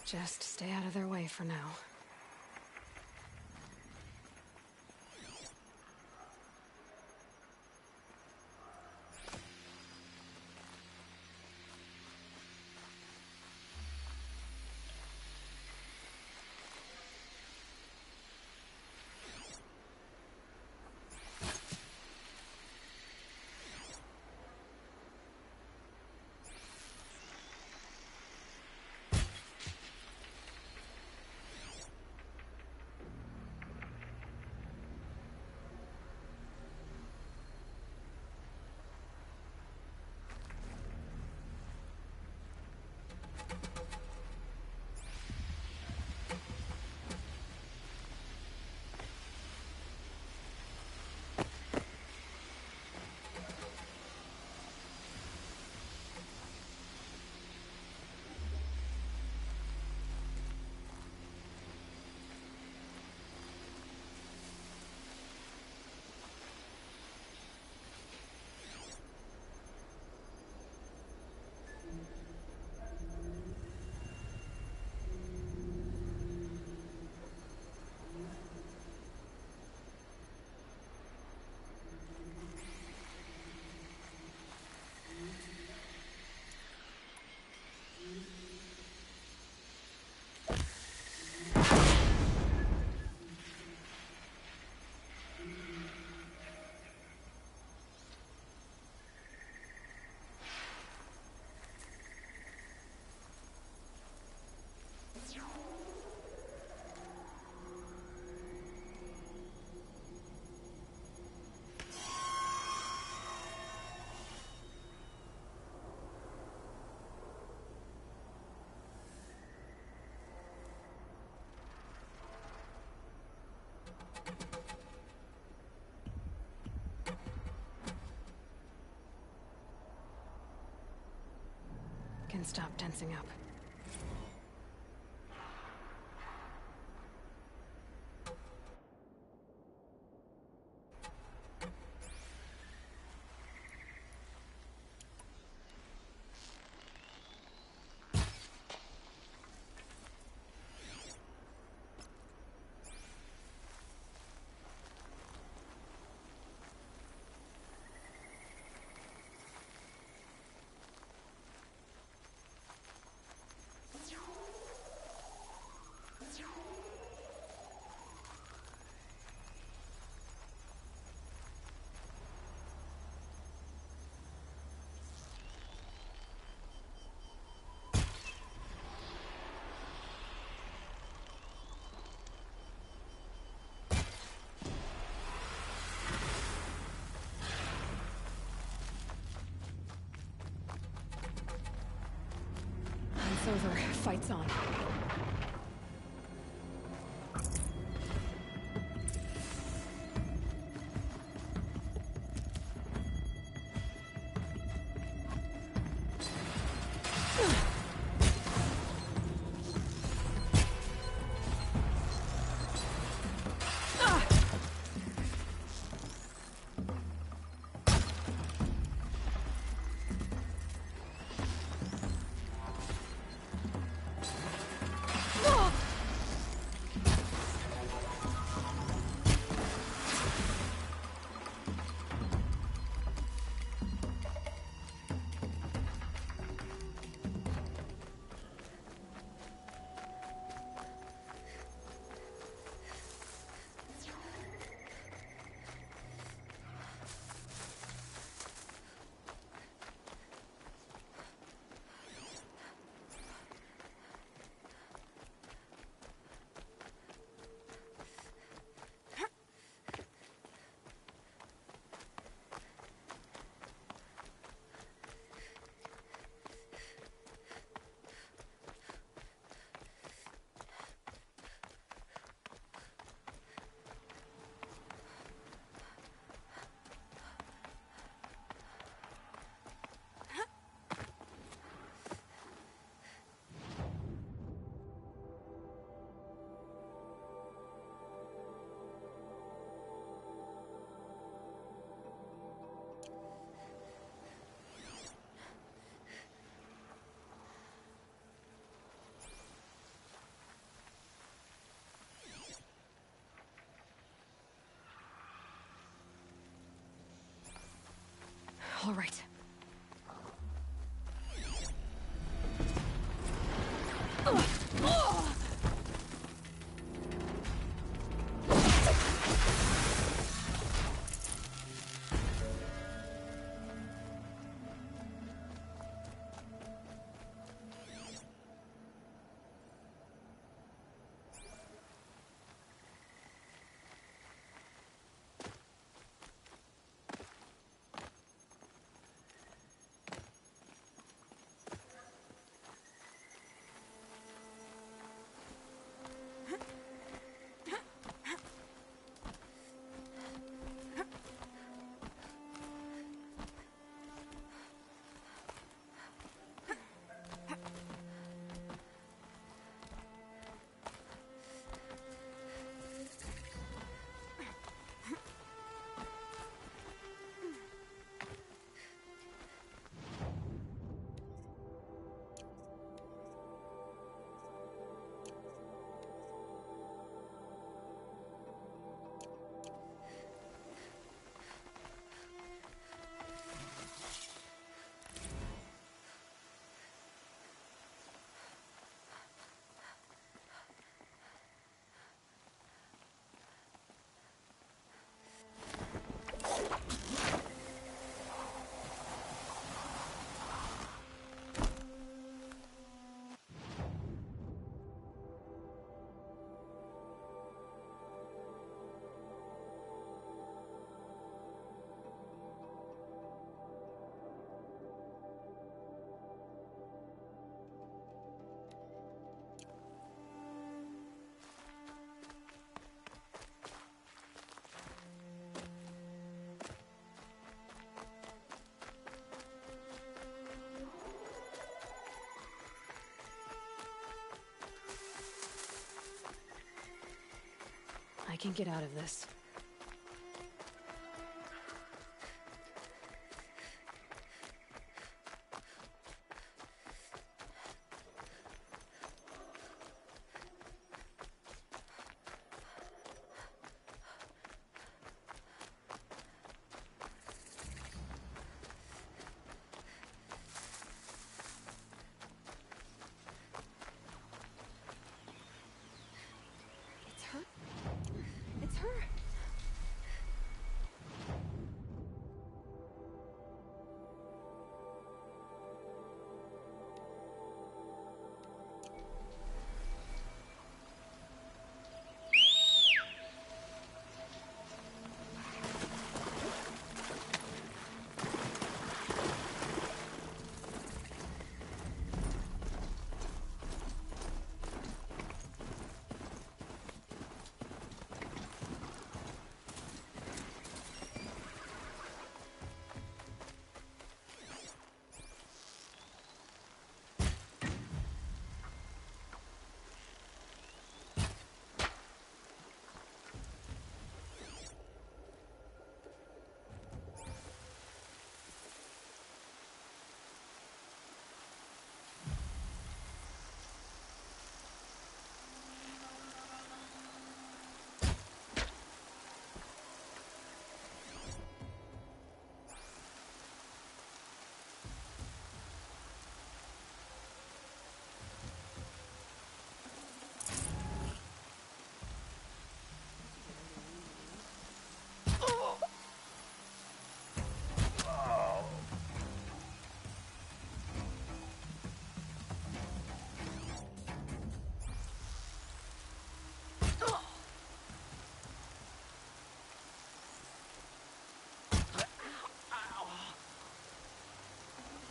Just stay out of their way for now. Can stop tensing up. It's over. Fight's on. All right. I can get out of this. It's her. It's her.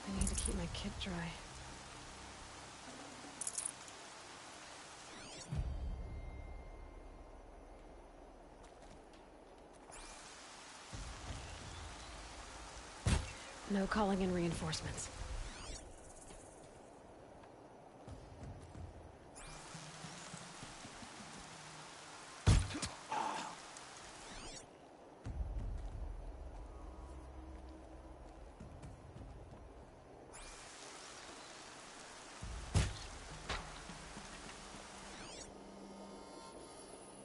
I need to keep my kit dry. No calling in reinforcements.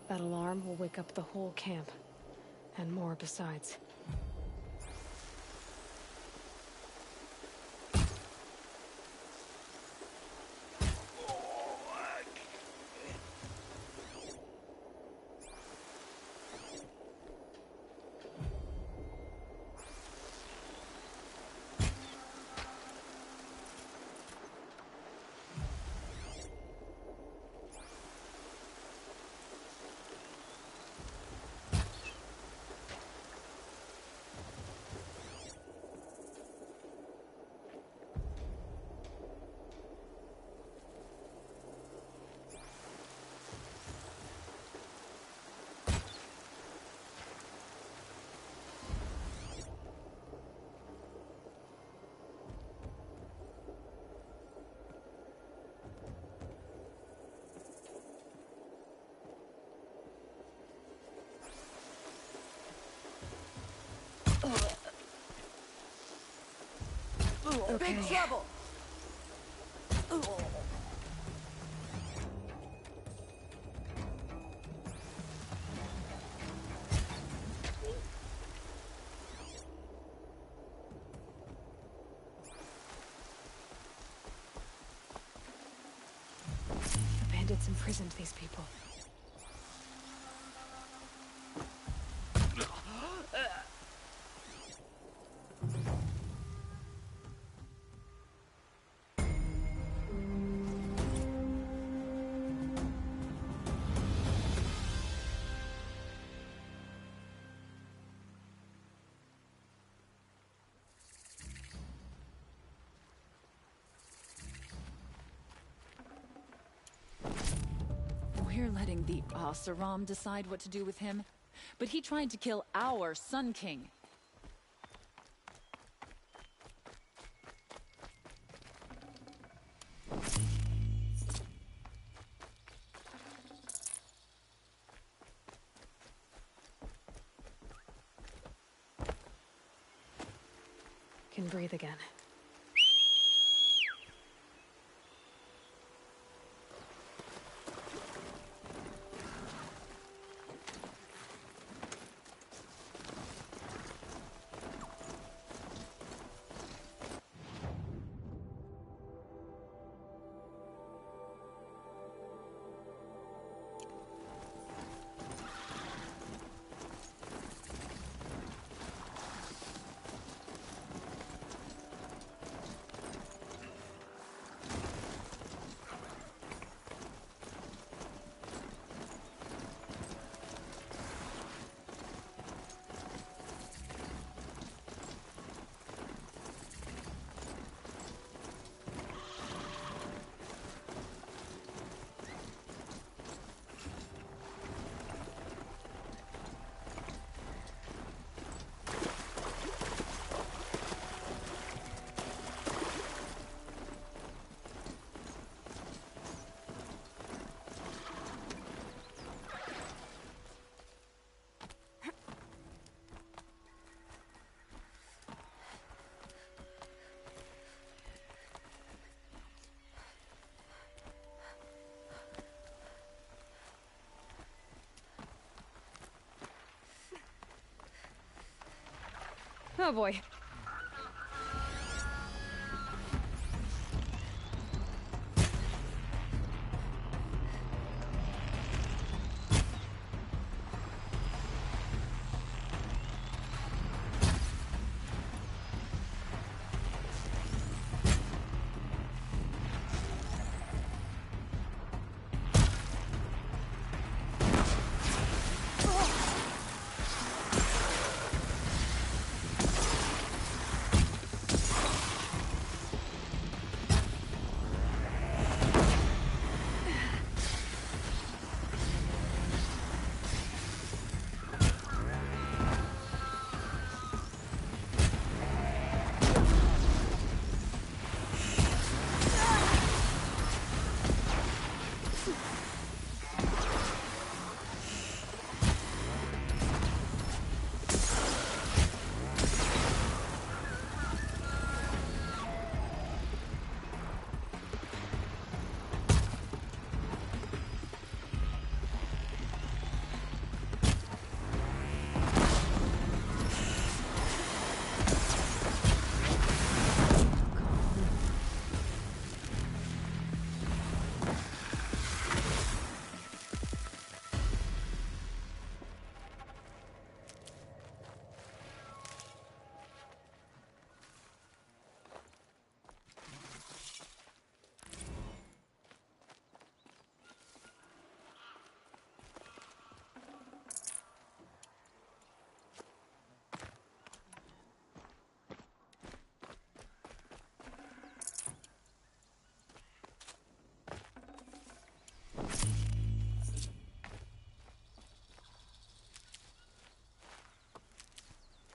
That alarm will wake up the whole camp, and more besides. Okay. Big trouble! The bandits imprisoned these people. We're letting the Oseram decide what to do with him, but he tried to kill our Sun King. Can breathe again. Oh boy.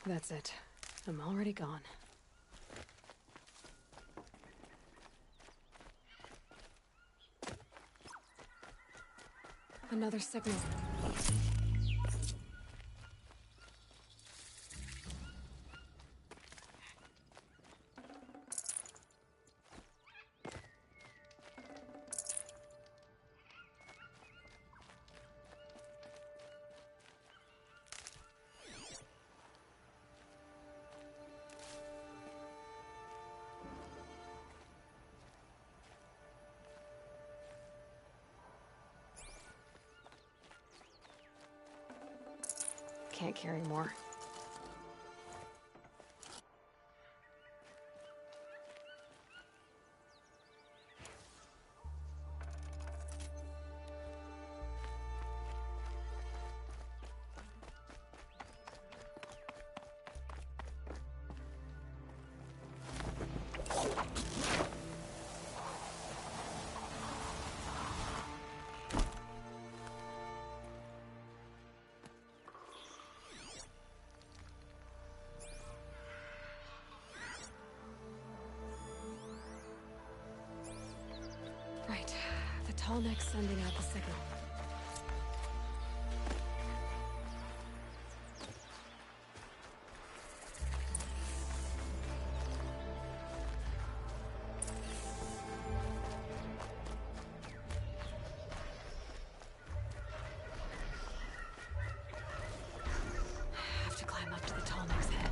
That's it. I'm already gone. Another signal. can't carry more. Right. The tall neck's sending out the signal. Have to climb up to the tall neck's head.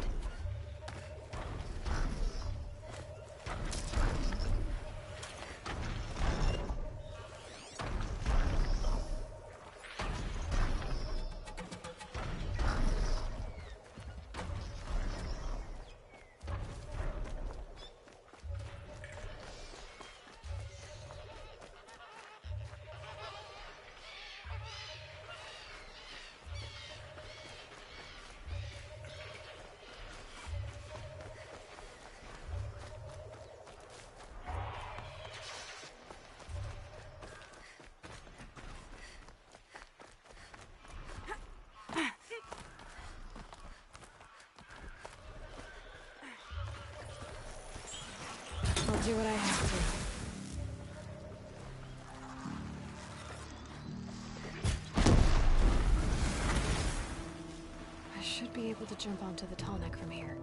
I'll do what I have to. I should be able to jump onto the tall neck from here.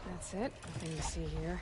That's it. Nothing to see here.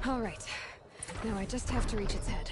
All right. Now I just have to reach its head.